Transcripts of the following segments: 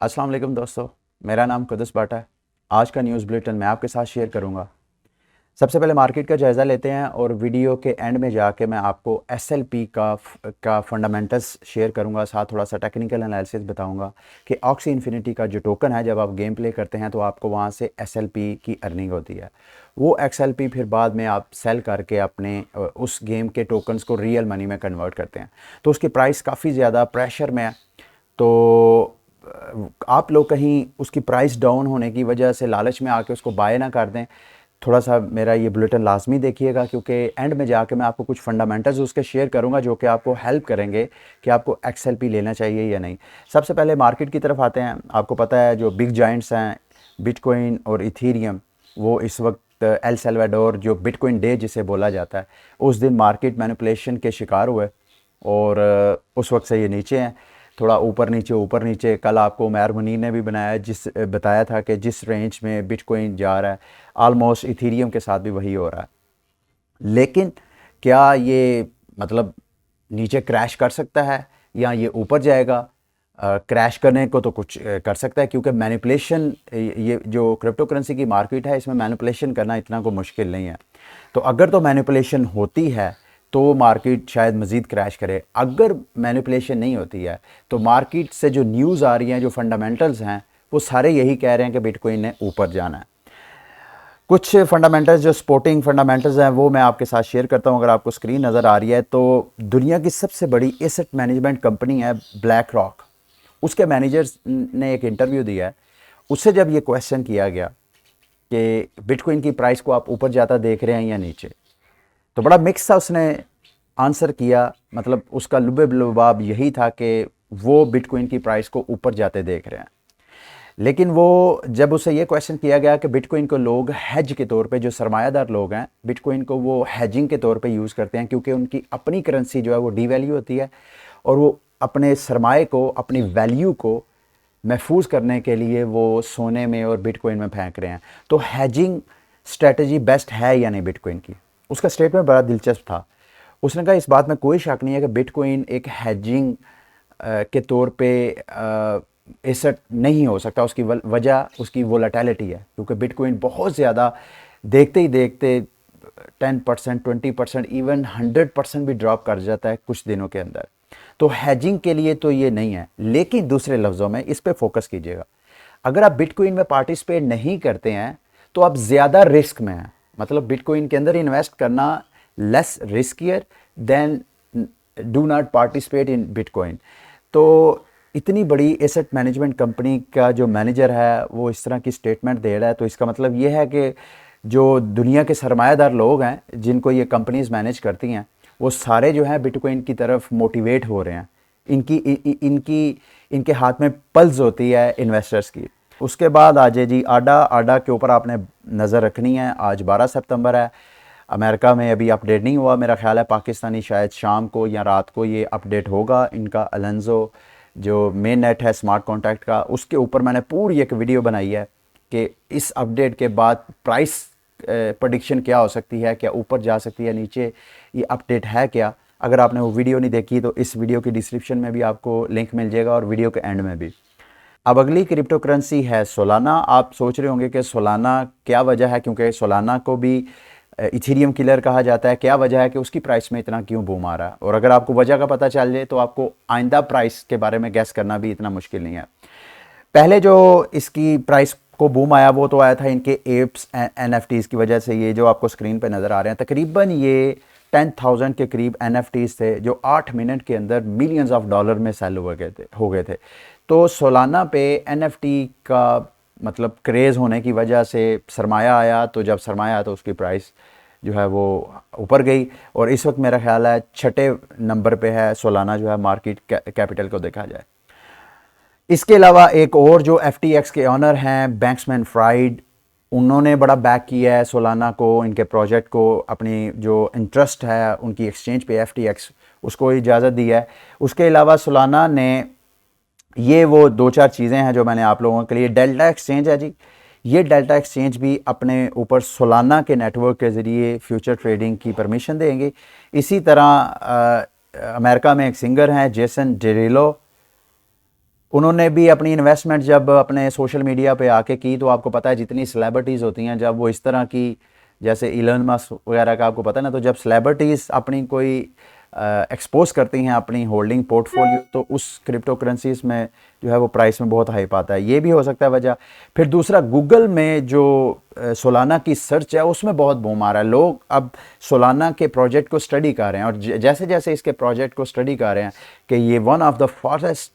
अस्सलाम वालेकुम दोस्तों। मेरा नाम कुदस बाटा है। आज का न्यूज़ बुलेटिन मैं आपके साथ शेयर करूंगा। सबसे पहले मार्केट का जायज़ा लेते हैं और वीडियो के एंड में जाके मैं आपको एसएलपी का फंडामेंटल्स शेयर करूंगा, साथ थोड़ा सा टेक्निकल एनालिसिस बताऊंगा कि ऑक्सी इन्फिनिटी का जो टोकन है, जब आप गेम प्ले करते हैं तो आपको वहां से एसएलपी की अर्निंग होती है। वो एक्सएलपी फिर बाद में आप सेल करके अपने उस गेम के टोकन्स को रियल मनी में कन्वर्ट करते हैं। तो उसकी प्राइस काफ़ी ज़्यादा प्रेशर में है। तो आप लोग कहीं उसकी प्राइस डाउन होने की वजह से लालच में आके उसको बाय ना कर दें। थोड़ा सा मेरा ये बुलेटिन लाजमी देखिएगा, क्योंकि एंड में जाके मैं आपको कुछ फंडामेंटल्स उसके शेयर करूंगा जो कि आपको हेल्प करेंगे कि आपको एक्सएलपी लेना चाहिए या नहीं। सबसे पहले मार्केट की तरफ आते हैं। आपको पता है जो बिग जाइंट्स हैं बिटकॉइन और इथीरियम, वो इस वक्त एल सल्वाडोर जो बिटकॉइन डे जिसे बोला जाता है, उस दिन मार्केट मैनिपुलेशन के शिकार हुए और उस वक्त से ये नीचे हैं, थोड़ा ऊपर नीचे। कल आपको उमैर मुनीर ने भी बताया था कि जिस रेंज में बिटकॉइन जा रहा है ऑलमोस्ट इथीरियम के साथ भी वही हो रहा है। लेकिन क्या ये मतलब नीचे क्रैश कर सकता है या ये ऊपर जाएगा? क्रैश करने को तो कुछ कर सकता है, क्योंकि मैनिपुलेशन, ये जो क्रिप्टो करेंसी की मार्केट है इसमें मैनिपुलेशन करना इतना को मुश्किल नहीं है। तो अगर तो मैनिपुलेशन होती है तो मार्केट शायद मज़ीद क्रैश करे। अगर मैनिपुलेशन नहीं होती है तो मार्केट से जो न्यूज़ आ रही हैं, जो फंडामेंटल्स हैं, वो सारे यही कह रहे हैं कि बिटकॉइन ने ऊपर जाना है। कुछ फंडामेंटल्स जो स्पोर्टिंग फंडामेंटल्स हैं वो मैं आपके साथ शेयर करता हूं। अगर आपको स्क्रीन नज़र आ रही है तो दुनिया की सबसे बड़ी एसेट मैनेजमेंट कंपनी है ब्लैक रॉक। उसके मैनेजर्स ने एक इंटरव्यू दिया है। उससे जब ये क्वेश्चन किया गया कि बिटकॉइन की प्राइस को आप ऊपर जाता देख रहे हैं या नीचे, तो बड़ा मिक्स सा उसने आंसर किया। मतलब उसका लुबे लुबाब यही था कि वो बिटकॉइन की प्राइस को ऊपर जाते देख रहे हैं। लेकिन वो जब उसे ये क्वेश्चन किया गया कि बिटकॉइन को लोग हेज के तौर पे, जो सरमायादार लोग हैं बिटकॉइन को वो हेजिंग के तौर पे यूज़ करते हैं, क्योंकि उनकी अपनी करेंसी जो है वो डीवैल्यू होती है और वो अपने सरमाए को, अपनी वैल्यू को महफूज करने के लिए वो सोने में और बिटकॉइन में फेंक रहे हैं। तो हेजिंग स्ट्रेटजी बेस्ट है या नहीं बिटकॉइन की? उसका स्टेटमेंट बड़ा दिलचस्प था। उसने कहा इस बात में कोई शक नहीं है कि बिटकॉइन एक हेजिंग के तौर पे एसेट नहीं हो सकता। उसकी वजह उसकी वोलेटिलिटी है, क्योंकि बिटकॉइन बहुत ज़्यादा देखते ही देखते 10%, 20%, इवन 100% भी ड्रॉप कर जाता है कुछ दिनों के अंदर। तो हैजिंग के लिए तो ये नहीं है। लेकिन दूसरे लफ्ज़ों में इस पे फोकस कीजिएगा। अगर आप बिटकॉइन में पार्टिसिपेट नहीं करते हैं तो आप ज़्यादा रिस्क में हैं। मतलब बिटकॉइन के अंदर इन्वेस्ट करना less riskier than do not participate in bitcoin. तो इतनी बड़ी एसेट मैनेजमेंट कंपनी का जो मैनेजर है वो इस तरह की स्टेटमेंट दे रहा है, तो इसका मतलब ये है कि जो दुनिया के सरमायादार लोग हैं जिनको ये कंपनीज मैनेज करती हैं, वो सारे जो हैं बिटकॉइन की तरफ मोटिवेट हो रहे हैं। इनकी इनकी इनके हाथ में पल्स होती है इन्वेस्टर्स की। उसके बाद आ जाए जी आडा। आडा के ऊपर आपने नज़र रखनी है। आज 12 सितंबर है। अमेरिका में अभी अपडेट नहीं हुआ, मेरा ख्याल है पाकिस्तानी शायद शाम को या रात को ये अपडेट होगा। इनका अलेंजो जो मेन नेट है स्मार्ट कॉन्ट्रैक्ट का, उसके ऊपर मैंने पूरी एक वीडियो बनाई है कि इस अपडेट के बाद प्राइस प्रेडिक्शन क्या हो सकती है, क्या ऊपर जा सकती है, नीचे, ये अपडेट है क्या। अगर आपने वो वीडियो नहीं देखी तो इस वीडियो की डिस्क्रिप्शन में भी आपको लिंक मिल जाएगा और वीडियो के एंड में भी। अब अगली क्रिप्टो करेंसी है सोलाना। आप सोच रहे होंगे कि सोलाना क्या वजह है, क्योंकि सोलाना को भी इथेरियम किलर कहा जाता है। क्या वजह है कि उसकी प्राइस में इतना क्यों बूम आ रहा है? और अगर आपको वजह का पता चल जाए तो आपको आइंदा प्राइस के बारे में गैस करना भी इतना मुश्किल नहीं है। पहले जो इसकी प्राइस को बूम आया वो तो आया था इनके एप्स एनएफटीज की वजह से। ये जो आपको स्क्रीन पे नज़र आ रहे हैं तकरीबन ये 10,000 के करीब एनएफटीज थे जो 8 मिनट के अंदर मिलियंस ऑफ डॉलर में सेल हो गए थे। तो सोलाना पे एनएफटी का मतलब क्रेज़ होने की वजह से सरमाया आया। तो जब सरमाया आया तो उसकी प्राइस जो है वो ऊपर गई और इस वक्त मेरा ख्याल है छठे नंबर पे है सोलाना जो है मार्केट कैपिटल को देखा जाए। इसके अलावा एक और जो FTX के ऑनर हैं बैंक्समैन फ्राइड, उन्होंने बड़ा बैक किया है सोलाना को, इनके प्रोजेक्ट को। अपनी जो इंटरेस्ट है उनकी एक्सचेंज पे FTX, उसको इजाज़त दी है। उसके अलावा सोलाना ने ये वो दो चार चीज़ें हैं जो मैंने आप लोगों के लिए, डेल्टा एक्सचेंज है जी। ये डेल्टा एक्सचेंज भी अपने ऊपर सोलाना के नेटवर्क के ज़रिए फ्यूचर ट्रेडिंग की परमिशन देंगे। इसी तरह अमेरिका में एक सिंगर हैं जेसन डेरिलो, उन्होंने भी अपनी इन्वेस्टमेंट जब अपने सोशल मीडिया पे आके की, तो आपको पता है जितनी सेलिब्रिटीज़ होती हैं, जब वो इस तरह की, जैसे इलन मस्क वगैरह का आपको पता है ना, तो जब सेलिब्रिटीज़ अपनी कोई एक्सपोज करती हैं अपनी होल्डिंग पोर्टफोलियो, तो उस क्रिप्टो करेंसीज में जो है वो प्राइस में बहुत हाइप आता है। ये भी हो सकता है वजह। फिर दूसरा, गूगल में जो सोलाना की सर्च है उसमें बहुत बूम आ रहा है। लोग अब सोलाना के प्रोजेक्ट को स्टडी कर रहे हैं, और जैसे जैसे इसके प्रोजेक्ट को स्टडी कर रहे हैं कि ये one of the fastest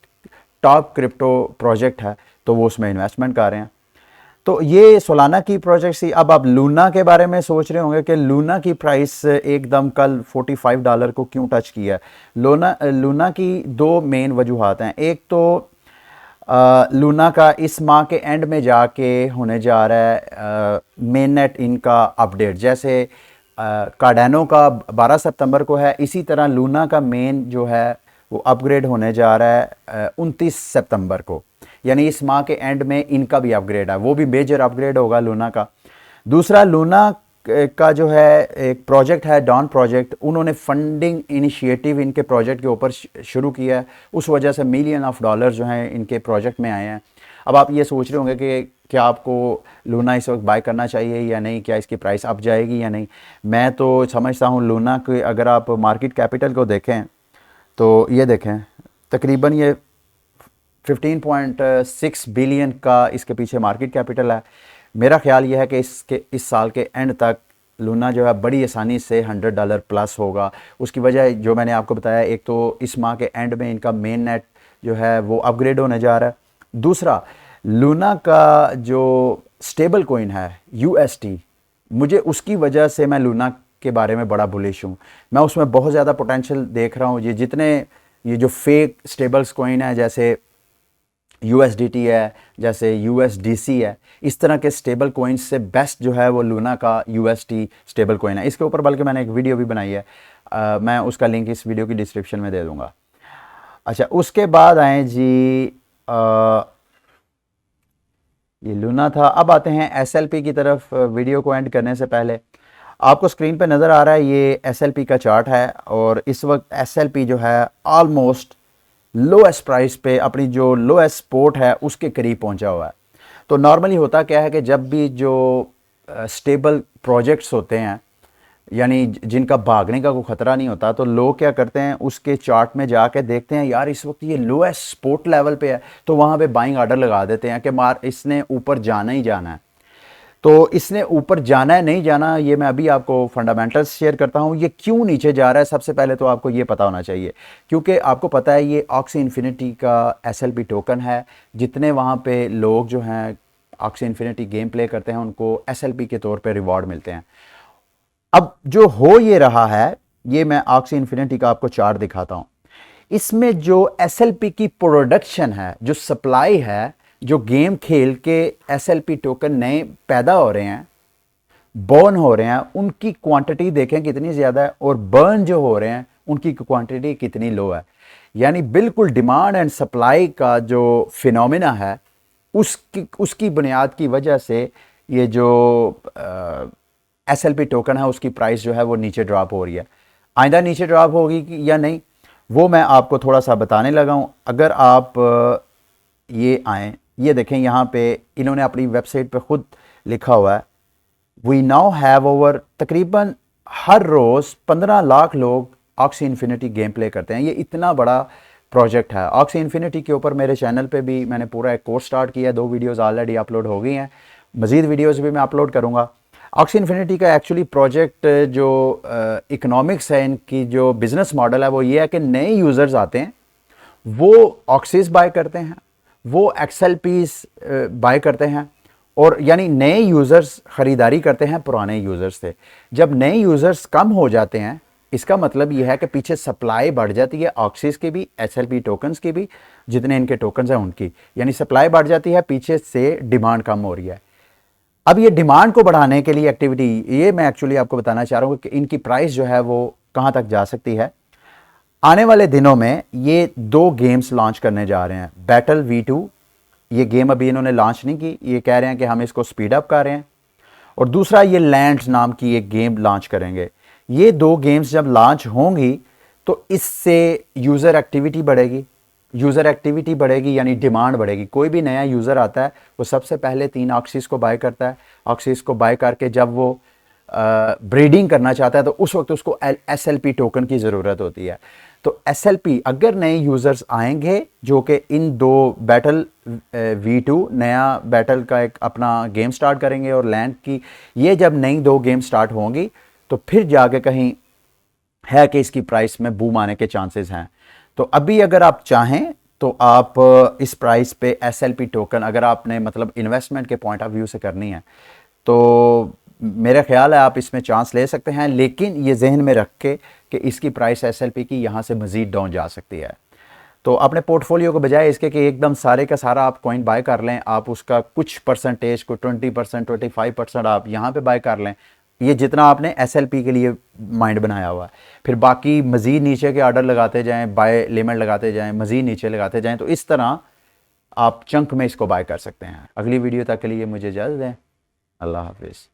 top crypto project है, तो वो उसमें इन्वेस्टमेंट कर रहे हैं। तो ये सोलाना की प्रोजेक्ट थी। अब आप लूना के बारे में सोच रहे होंगे कि लूना की प्राइस एकदम कल $45 को क्यों टच किया है। लूना की दो मेन वजूहात हैं। एक तो लूना का इस माह के एंड में जाके होने जा रहा है मेन नेट इनका अपडेट। जैसे कार्डानो का 12 सितंबर को है, इसी तरह लूना का मेन जो है वो अपग्रेड होने जा रहा है 29 सितंबर को, यानी इस माह के एंड में इनका भी अपग्रेड है, वो भी मेजर अपग्रेड होगा लूना का। दूसरा, लूना का जो है एक प्रोजेक्ट है डॉन प्रोजेक्ट, उन्होंने फंडिंग इनिशिएटिव इनके प्रोजेक्ट के ऊपर शुरू किया है, उस वजह से $मिलियन जो हैं इनके प्रोजेक्ट में आए हैं। अब आप ये सोच रहे होंगे कि क्या आपको लूना इस वक्त बाय करना चाहिए या नहीं, क्या इसकी प्राइस अप जाएगी या नहीं। मैं तो समझता हूँ लूना के अगर आप मार्केट कैपिटल को देखें तो ये देखें, तकरीबन ये 15.6 बिलियन का इसके पीछे मार्केट कैपिटल है। मेरा ख्याल यह है कि इस साल के एंड तक लूना जो है बड़ी आसानी से $100 प्लस होगा। उसकी वजह जो मैंने आपको बताया, एक तो इस माह के एंड में इनका मेन नेट जो है वो अपग्रेड होने जा रहा है। दूसरा, लूना का जो स्टेबल कोइन है UST, मुझे उसकी वजह से मैं लूना के बारे में बड़ा बुलिश हूँ। मैं उसमें बहुत ज़्यादा पोटेंशियल देख रहा हूँ। ये जो फेक स्टेबल्स कोइन है, जैसे USDT है, जैसे USDC है, इस तरह के स्टेबल कोइंस से बेस्ट जो है वो लूना का UST स्टेबल कोइन है। इसके ऊपर बल्कि मैंने एक वीडियो भी बनाई है, मैं उसका लिंक इस वीडियो की डिस्क्रिप्शन में दे दूंगा। अच्छा, उसके बाद आए जी, ये लूना था। अब आते हैं SLP की तरफ। वीडियो को एंड करने से पहले आपको स्क्रीन पे नज़र आ रहा है ये SLP का चार्ट है, और इस वक्त SLP जो है ऑलमोस्ट लोएस्ट प्राइस पे, अपनी जो लोएस्ट सपोर्ट है उसके करीब पहुंचा हुआ है। तो नॉर्मली होता क्या है कि जब भी जो स्टेबल प्रोजेक्ट्स होते हैं, यानी जिनका भागने का कोई ख़तरा नहीं होता, तो लोग क्या करते हैं, उसके चार्ट में जाके देखते हैं यार इस वक्त ये लोएस्ट सपोर्ट लेवल पे है, तो वहाँ पे बाइंग ऑर्डर लगा देते हैं कि इसने ऊपर जाना ही जाना है। तो इसने ऊपर जाना है नहीं जाना, ये मैं अभी आपको फंडामेंटल्स शेयर करता हूँ। ये क्यों नीचे जा रहा है, सबसे पहले तो आपको ये पता होना चाहिए, क्योंकि आपको पता है ये ऑक्सी इन्फिनिटी का SLP टोकन है। जितने वहाँ पे लोग जो हैं ऑक्सी इन्फिनिटी गेम प्ले करते हैं, उनको SLP के तौर पे रिवॉर्ड मिलते हैं। अब जो हो ये रहा है, ये मैं ऑक्सी इन्फिनिटी का आपको चार्ट दिखाता हूँ। इसमें जो SLP की प्रोडक्शन है, जो सप्लाई है, जो गेम खेल के SLP टोकन नए पैदा हो रहे हैं, बर्न हो रहे हैं, उनकी क्वांटिटी देखें कितनी ज़्यादा है, और बर्न जो हो रहे हैं उनकी क्वांटिटी कितनी लो है। यानी बिल्कुल डिमांड एंड सप्लाई का जो फिनोमिना है, उसकी बुनियाद की वजह से ये जो SLP टोकन है उसकी प्राइस जो है वो नीचे ड्रॉप हो रही है। आइंदा नीचे ड्रॉप होगी या नहीं, वो मैं आपको थोड़ा सा बताने लगा हूँ। अगर आप ये आएँ, ये देखें, यहाँ पे इन्होंने अपनी वेबसाइट पे खुद लिखा हुआ है, वी नाउ हैव ओवर, तकरीबन हर रोज़ 15 लाख लोग ऑक्सी इन्फिनिटी गेम प्ले करते हैं। ये इतना बड़ा प्रोजेक्ट है। ऑक्सी इन्फिनिटी के ऊपर मेरे चैनल पे भी मैंने पूरा एक कोर्स स्टार्ट किया है, 2 वीडियोज़ ऑलरेडी अपलोड हो गई हैं, मज़ीद वीडियोज़ भी मैं अपलोड करूँगा। ऑक्सी इन्फिनिटी का एक्चुअली प्रोजेक्ट जो इकोनॉमिक्स है, इनकी जो बिज़नेस मॉडल है वो ये है कि नए यूज़र्स आते हैं, वो ऑक्सीज बाय करते हैं, वो XLPs बाय करते हैं, और यानी नए यूज़र्स ख़रीदारी करते हैं पुराने यूज़र्स से। जब नए यूज़र्स कम हो जाते हैं, इसका मतलब यह है कि पीछे सप्लाई बढ़ जाती है ऑक्सीज की भी, SLP टोकन्स की भी, जितने इनके टोकन्स हैं उनकी, यानी सप्लाई बढ़ जाती है, पीछे से डिमांड कम हो रही है। अब ये डिमांड को बढ़ाने के लिए एक्टिविटी, ये मैं एक्चुअली आपको बताना चाह रहा हूँ कि इनकी प्राइस जो है वो कहाँ तक जा सकती है। आने वाले दिनों में ये 2 गेम्स लॉन्च करने जा रहे हैं। बैटल V2, ये गेम अभी इन्होंने लॉन्च नहीं की, ये कह रहे हैं कि हम इसको स्पीड अप कर रहे हैं। और दूसरा, ये लैंड्स नाम की एक गेम लॉन्च करेंगे। ये 2 गेम्स जब लॉन्च होंगी तो इससे यूज़र एक्टिविटी बढ़ेगी, यूज़र एक्टिविटी बढ़ेगी यानी डिमांड बढ़ेगी। कोई भी नया यूज़र आता है वो सबसे पहले 3 ऑक्सीज को बाय करता है। ऑक्सीज को बाय करके जब वो ब्रीडिंग करना चाहता है तो उस वक्त उसको SLP टोकन की ज़रूरत होती है। तो SLP अगर नए यूज़र्स आएंगे जो कि इन 2 बैटल V2 नया बैटल का एक अपना गेम स्टार्ट करेंगे और लैंड की, ये जब नई 2 गेम स्टार्ट होंगी तो फिर जाके कहीं है कि इसकी प्राइस में बूम आने के चांसेस हैं। तो अभी अगर आप चाहें तो आप इस प्राइस पे SLP टोकन अगर आपने मतलब इन्वेस्टमेंट के पॉइंट ऑफ व्यू से करनी है तो मेरा ख्याल है आप इसमें चांस ले सकते हैं, लेकिन ये जहन में रख के कि इसकी प्राइस SLP की यहाँ से मज़ीद डाउन जा सकती है। तो अपने पोर्टफोलियो को बजाय इसके कि एकदम सारे का सारा आप कॉइन बाय कर लें, आप उसका कुछ परसेंटेज को 20% 25% आप यहाँ पे बाय कर लें। ये जितना आपने SLP के लिए माइंड बनाया हुआ है, फिर बाकी मज़ीद नीचे के ऑर्डर लगाते जाएं, बाय लिमिट लगाते जाएं, मज़ीद नीचे लगाते जाएं, तो इस तरह आप चंक में इसको बाय कर सकते हैं। अगली वीडियो तक के लिए मुझे इजाज़त दें। अल्लाह हाफिज़।